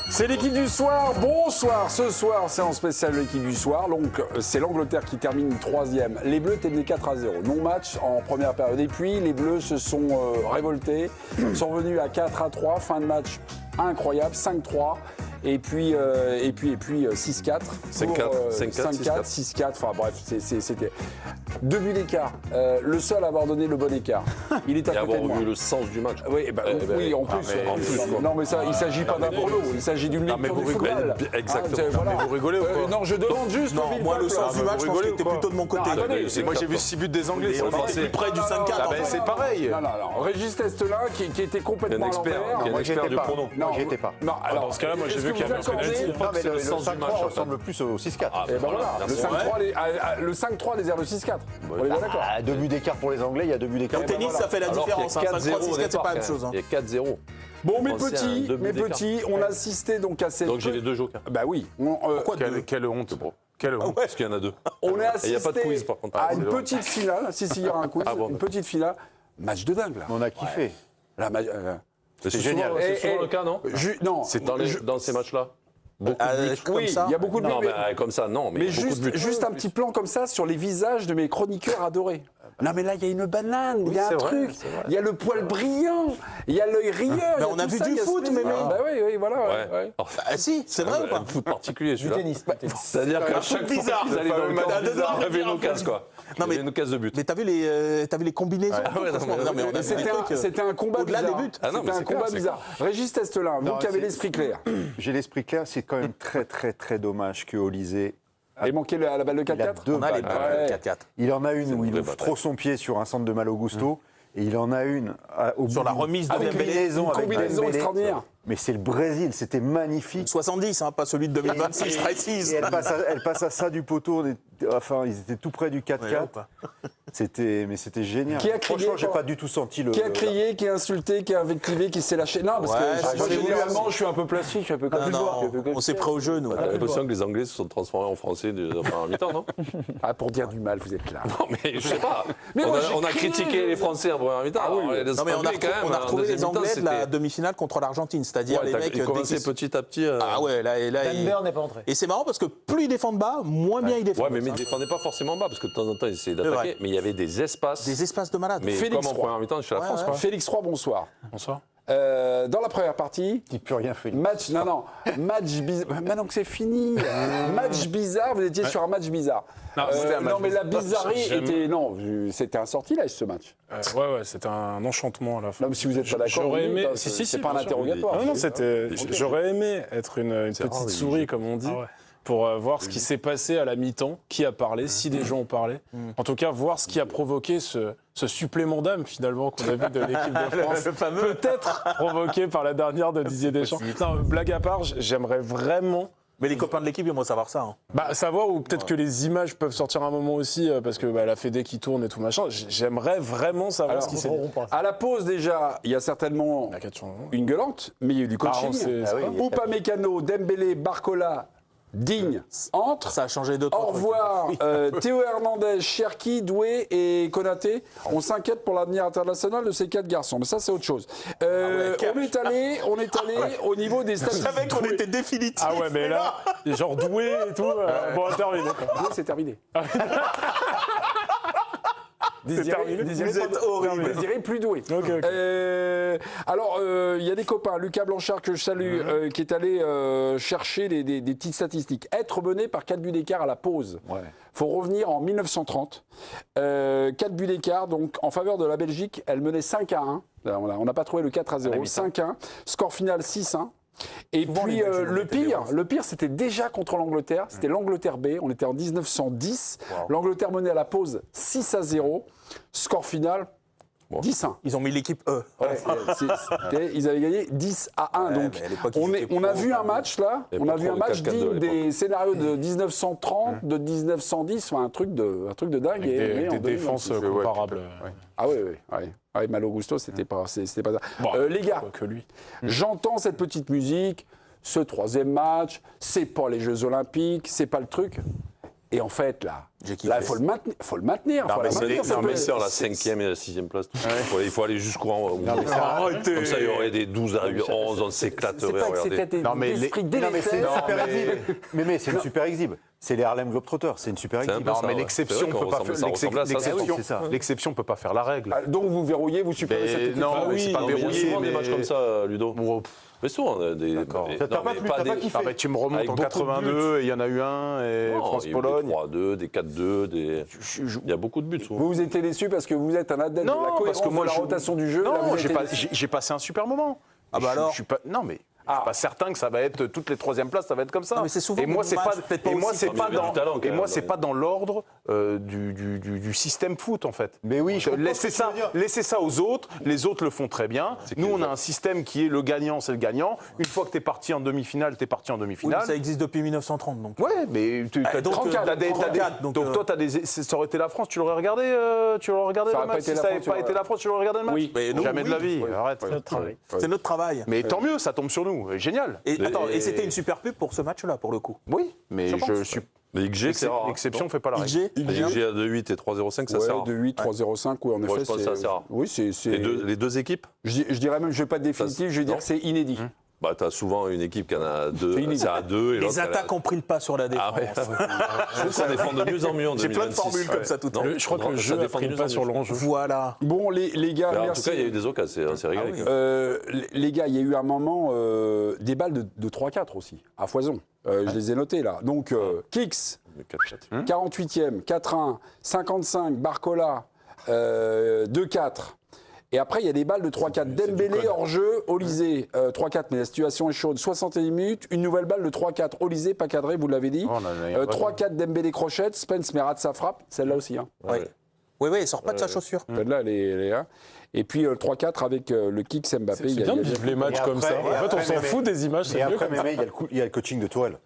C'est l'équipe du soir, bonsoir. Ce soir, c'est en spécial l'équipe du soir. Donc, c'est l'Angleterre qui termine 3e. Les Bleus étaient menés 4-0. Non-match en première période. Et puis, les Bleus se sont révoltés, sont revenus à 4-3. Fin de match incroyable, 5-3. Et puis 6-4. 5-4, 6-4. Enfin bref, c'était 2 buts d'écart. Le seul à avoir donné le bon écart. Il est à côté de moi. Et avoir vu le sens du match. Oui, oui, en plus. Non, mais ça, il ne s'agit pas d'un prono. Il s'agit d'une lecture du football. Exactement. Voilà. Mais vous rigolez ou quoi? Non, je demande juste. Non, moi, le sens du match, je pense qu'il était plutôt de mon côté. Moi, j'ai vu 6 buts des Anglais. C'est plus près du 5-4. C'est pareil. Non. Régis Testelin, qui était complètement à l'envers. Un expert du prono. Moi, j'y étais pas. Non, alors, Dans ce cas-là, moi, j'ai vu qu'il y avait un penalty. Non, mais le 5-3 ressemble plus au 6-4. et ben voilà, le 5-3 désert le 6-4. On est bien d'accord. 2 buts d'écart pour les Anglais, il y a 2 buts d'écart. Au tennis, ça fait la différence. 5-3, 6-4, c'est pas la même chose. Il y a 4-0. Bon, mes Français, un deux buts petits, on a assisté donc à cette. Donc j'ai les deux jokers. Bah oui. Quelle honte. Quelle honte. Parce qu'il y en a deux. On a Et assisté il n'y a pas de quiz par contre. à une petite finale. Si, il y aura un quiz. Ah bon, une petite finale. Match de dingue, là. On a kiffé. Là, C'est génial. C'est souvent le cas, non? non. C'est dans ces matchs-là. Beaucoup de buts. Oui, il y a beaucoup de buts. Non, mais comme ça, non. Mais beaucoup de buts. juste un petit plan comme ça sur les visages de mes chroniqueurs adorés. Non mais là il y a une banane, il y a un truc, il y a le poil brillant, il y a l'œil rieur. Mais on a vu du foot, mais bah oui, voilà. Ouais. Ah si, c'est vrai ou pas? Un foot particulier, celui-là. tennis. C'est-à-dire qu'à chaque fois qu'ils allaient dans le camp, il y avait une occasion, quoi. Non, Il y avait une occasion de but. Mais t'as vu les combinaisons? Non, mais on a vu des trucs. C'était un combat Au-delà bizarre. des buts. Ah non, mais C'était un c'est combat clair, c'est bizarre. Régis Testelin, vous Non, qui avez c'est- l'esprit clair. J'ai l'esprit clair, c'est quand même très dommage que Olysée. Et manqué à la balle de Il a 4-4. deux On a les balles. 4-4. Il en a une où il vraie ouvre bataille. trop son pied sur un centre de Malo Gusto. Et il en a une au Sur bout la d'une- remise de avec Dembélé. combinaison, avec Combinaison Dembélé. extraordinaire. Mais c'est le Brésil, c'était magnifique. 70, pas celui de 2026, Et précise. elle passe à ça du poteau. Enfin, ils étaient tout près du 4-4. C'était génial. Qui a crié, Franchement, j'ai quoi pas du tout senti le. Qui a crié, qui a insulté, qui a invectivé, qui s'est lâché. Non, parce Ouais, que moi, c'est généralement, je suis un peu plastique, je suis un peu comme Non, on s'est prêt au jeu, nous. J'ai l'impression que les Anglais se sont transformés en Français en mi-temps, non? Ah, pour dire du mal, vous êtes là. Non, mais je sais pas. Mais moi, j'ai On a crié. critiqué les Français en première mi-temps. Alors, les Non, mais on a Anglais, quand même, on a en retrouvé deuxième les mi-temps, Anglais de la c'était- demi-finale contre l'Argentine, c'est-à-dire Ouais, les mecs. ils dès commençaient qu'ils- petit à petit. Ah ouais, là, n'est pas entré. Et c'est marrant parce que plus ils défendent bas, moins bien ils défendent. Ouais, mais ils ne défendaient pas forcément bas, parce que de temps en temps, ils essayaient vrai. d'attaquer. Mais il y avait des espaces. Des espaces de malades. Mais Félix comme en Roy. première mi-temps chez la France, ouais. quoi. Félix Roy, bonsoir. Bonsoir. Dans la première partie, Je dis plus rien, Félix. match bizarre. Maintenant que c'est fini. Match bizarre, vous étiez sur un match bizarre. Non, c'était un match non, mais la bizarre. bizarrerie J'aime- était. Non, c'était un sortilège ce match. Ouais, c'était un enchantement à la fin. Non, mais si vous n'êtes pas d'accord, J'aurais vous aimé. dites, hein, Si, c'est pas un bien sûr. interrogatoire. Non, c'était. J'aurais aimé être une C'est rare, petite les souris, jeux. comme on dit, pour voir ce qui s'est passé à la mi-temps, qui a parlé, si des gens ont parlé. En tout cas, voir ce qui a provoqué ce supplément d'âme, finalement, qu'on a vu de l'équipe de France. Peut-être provoqué par la dernière de Didier Deschamps. Non, blague à part, j'aimerais vraiment. Mais les copains de l'équipe, ils vont savoir ça. Hein. Savoir, ou peut-être que les images peuvent sortir un moment aussi, parce que la Fédé qui tourne et tout machin. J'aimerais vraiment savoir Alors, ce qui s'est dit. à la pause, déjà, il y a certainement La 4 changements. une gueulante, mais il y a eu du coaching. c'est pas- Upamecano, Dembélé, Barcola, Digne, entre. Ça a changé de Au revoir Théo Hernandez, Cherki, Doué et Konaté. On s'inquiète pour l'avenir international de ces 4 garçons. Mais ça, c'est autre chose. On est allé au niveau des Je statistiques. savais qu'on était définitifs. Ah ouais, mais là, genre doué et tout, bon, terminé. quoi. Doué, c'est terminé. terminé. Vous êtes horrible. Désiré plus doué. Ok. Alors, il y a des copains, Lucas Blanchard que je salue, qui est allé chercher des petites statistiques. Être mené par 4 buts d'écart à la pause. Ouais. Faut revenir en 1930. 4 buts d'écart, donc en faveur de la Belgique, elle menait 5-1. Là, on n'a pas trouvé le 4-0. 5-1. Score final 6-1. Et puis le pire, c'était déjà contre l'Angleterre. C'était l'Angleterre B. On était en 1910. L'Angleterre menait à la pause 6-0. Score final 10-1. Ils ont mis l'équipe E. Ils avaient gagné 10-1. Donc mais à l'époque, ils étaient on a pro, vu un quand match là. Il y On avait a pas vu un trop de match 4-4-2 digne à l'époque. des scénarios de 1930, de 1910. Enfin, un truc de dingue. Avec Et des en défenses 2026. comparables. Ah oui. Ouais, Malo Gusto, c'était pas ça. Bon, Les gars, quoi que lui. j'entends cette petite musique, ce 3e match, c'est pas les Jeux Olympiques, c'est pas le truc. Et en fait, là, il faut le maintenir. Mais c'est la 5e et la 6e place. Il faut aller jusqu'au rang. Comme ça, il y aurait des 12 à 11, on s'éclaterait. Mais c'est une super exhibe. C'est les Harlem Globetrotters, c'est une super exhibe. Non, mais l'exception ne peut pas faire la règle. Donc vous verrouillez, vous supprimez cette équipe. Non, mais c'est pas verrouillé. Il y a souvent des matchs comme ça, Ludo. Mais souvent, D'accord. T'as pas kiffé. Tu me remontes en 82, et il y en a eu un, et France-Pologne. Des 3-2, des 4-2, il y a beaucoup de buts souvent. Vous étiez déçu parce que vous êtes un adepte de la cohérence de la rotation du jeu. Non, j'ai passé un super moment. Ah bah alors. Non, mais je suis pas certain que ça va être toutes les 3e places, ça va être comme ça. Non, mais c'est souvent et moi, c'est pas dans l'ordre du système foot en fait. Mais oui, laissez ça aux autres. Les autres le font très bien. Nous, on a un système qui est le gagnant, c'est le gagnant. Une fois que t'es parti en demi-finale, t'es parti en demi-finale. Oui, ça existe depuis 1930, donc. Ouais, mais donc toi, ça aurait été la France, tu l'aurais regardé le match. Si ça n'avait pas été la France, tu l'aurais regardé le match. Oui, mais jamais de la vie. Arrête. C'est notre travail. Mais tant mieux, ça tombe sur nous. Génial. Et c'était une super pub pour ce match-là, pour le coup. Oui, mais je suis. Mais XG, c'est rare. L'exception ne fait pas la règle. XG à 2,8 et 3,05, ça sert. 2,8, 3,05, oui, en effet. Je pense que ça sert. Oui, c'est. Les deux équipes. Je dirais même, je ne vais pas de définitif, je vais dire que c'est inédit. Bah, t'as souvent une équipe qui en a deux, c'est à 2. Les attaques ont pris le pas sur la défense. Ça défend de mieux en mieux en 2026. J'ai plein de formules comme ça tout à l'heure. Je crois que le jeu a pris le pas sur l'enjeu. Voilà. Bon, les gars, en merci. tout cas, il y a eu des occasions, c'est régalé. Les gars, il y a eu un moment, des balles de 3-4 aussi, à foison. Je les ai notées là. Donc, Kix, 48e, 4-1, 55, Barcola, 2-4. Et après, il y a des balles de 3-4. Dembélé hors jeu, Olysée, 3-4, mais la situation est chaude. 61 minutes, une nouvelle balle de 3-4. Olysée, pas cadré, vous l'avez dit. 3-4, Dembélé crochette, Spence Merat sa frappe, celle-là aussi. Hein. Oui, il sort pas de sa chaussure. Celle-là, elle est là. Et puis 3-4 avec le kick Mbappé. C'est bien de vivre les matchs comme ça. En fait, on s'en fout des images. Et après, il y a le coaching de Tourelle.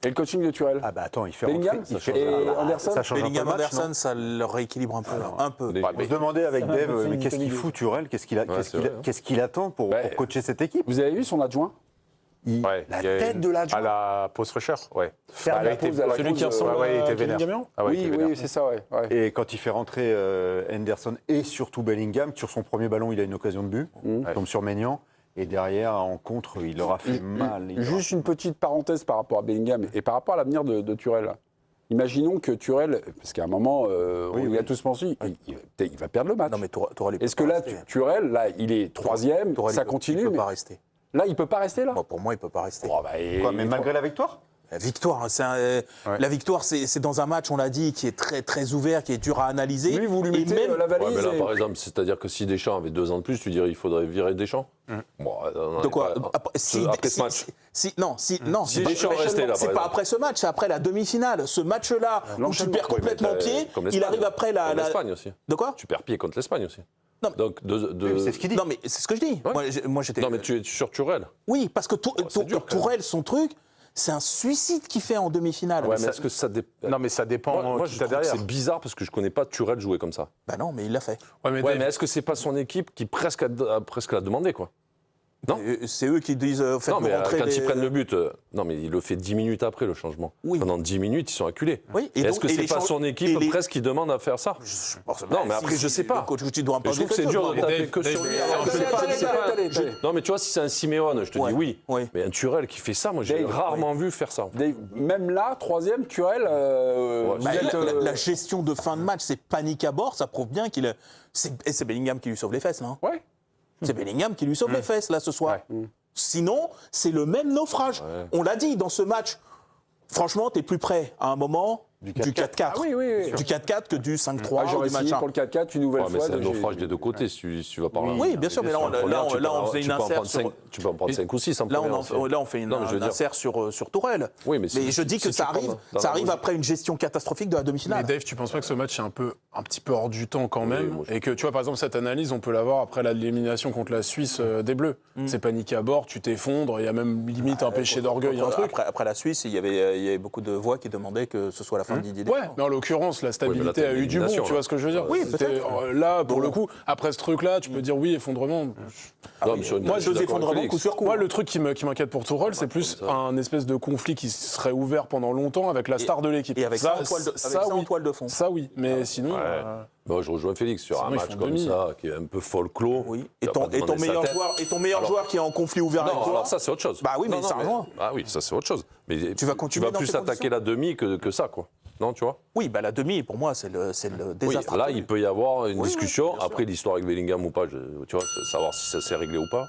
Et le coaching de Tuchel. Ah bah attends, il fait Bellingham et Anderson. Ça change Bellingham, un peu le match, Anderson, ça le rééquilibre un peu. On se demandait avec Dave, mais qu'est-ce qu'il fout Tuchel, qu'est-ce qu'il attend pour coacher cette équipe? Vous avez vu son adjoint? La tête de l'adjoint. À la pause fraîcheur, ouais. Celui qui ressemble il était vénère. Oui, c'est ça, ouais. Et quand il fait rentrer Henderson et surtout Bellingham, sur son premier ballon, il a une occasion de but, il tombe sur Maignan. Et derrière, en contre, il leur a fait mal. Juste une petite parenthèse par rapport à Bellingham et par rapport à l'avenir de Tuchel. Imaginons que Tuchel, parce qu'à un moment, on y a tous pensé, il va perdre le match. Non, mais est-ce que là, Tuchel, là, il est 3e, ça continue. Il ne peut pas rester. Là, il ne peut pas rester là. Pour moi, il ne peut pas rester. Mais malgré la victoire? La victoire, la victoire, c'est dans un match, on l'a dit, qui est très très ouvert, qui est dur à analyser. Lui, vous lui mettez la valise. Mais là, par exemple, c'est-à-dire que si Deschamps avait 2 ans de plus, tu dirais il faudrait virer Deschamps. De quoi après ce match. Non, si Deschamps restait là, c'est pas après ce match, c'est après la demi-finale. Ce match-là, où tu perds complètement pied, il arrive après l'Espagne aussi. De quoi? Tu perds pied contre l'Espagne aussi. Non, donc c'est ce qu'il dit. Non, mais c'est ce que je dis. Moi, j'étais. Non, mais tu es sur Tourelle. Oui, parce que Tourelle, son truc. C'est un suicide qu'il fait en demi-finale. Ouais, mais est-ce que ça dépend? Non, mais ça dépend. Moi je trouve que c'est bizarre parce que je connais pas Tourelle jouer comme ça. Bah non, mais il l'a fait. Mais est-ce que c'est pas son équipe qui presque l'a demandé, quoi? Non, c'est eux qui disent non, mais quand ils prennent le but, non, mais il le fait 10 minutes après le changement. Oui. Pendant 10 minutes, ils sont acculés. Oui. Est-ce que c'est pas son équipe presque qui demande à faire ça? Non, mais après, je sais pas. Je trouve que c'est dur de taper que sur lui. Non, mais tu vois, si c'est un Simeone, je te dis oui. Mais un Tuchel qui fait ça, moi, j'ai rarement vu faire ça. Même là, 3e, Tuchel. La gestion de fin de match, c'est panique à bord. Ça prouve bien qu'il. C'est Bellingham qui lui sauve les fesses, là. Ouais. C'est Bellingham qui lui sauve les fesses, là, ce soir. Sinon, c'est le même naufrage. On l'a dit, dans ce match, franchement, t'es plus près, à un moment, du 4-4. Ah oui. Du 4-4 que du 5-3. J'aurais essayé pour le 4-4 une nouvelle fois. Mais c'est un naufrage des deux côtés, si tu vas par là. Oui, bien sûr, mais là, on faisait une insert sur... Tu peux en prendre 5 ou 6 en Là, on fait une insert sur Tourelle. Oui, mais je dis que ça arrive après une gestion catastrophique de la demi-finale. Mais Dave, tu penses pas que ce match est un petit peu hors du temps quand même? Et que, tu vois, par exemple, cette analyse, on peut l'avoir après l'élimination contre la Suisse des Bleus. C'est paniqué à bord, tu t'effondres, il y a même limite un péché d'orgueil, un truc. Après la Suisse, il y avait beaucoup de voix qui demandaient que ce soit la fin fin de Didier Ouais, Deschamps. mais en l'occurrence, la stabilité a eu du bon, tu vois ce que je veux dire. Oui, C'était, peut-être. là, pour le coup, après ce truc-là, tu peux dire oui, effondrement. Moi, je effondrement coup sur coup. Moi, le truc qui m'inquiète pour Tourelle, c'est plus un espèce de conflit qui serait ouvert pendant longtemps avec la star de l'équipe. Et avec ça en toile de fond. Ça, oui. Mais sinon... Moi, je rejoins Félix sur un Sinon, match comme ça, qui est un peu folklore. Oui. Et ton meilleur joueur qui est en conflit ouvert avec toi. Alors ça, c'est autre chose. Bah oui, mais ça rejoint. Ah oui, ça, c'est autre chose. Mais Tu vas continuer dans plus ces attaquer la demi que ça, quoi. Non, tu vois? Oui, bah la demi, pour moi, c'est le Oui, désastre. là, il peut y avoir une discussion. bien sûr. Après, l'histoire avec Bellingham ou pas, tu vois, savoir si ça s'est réglé ou pas.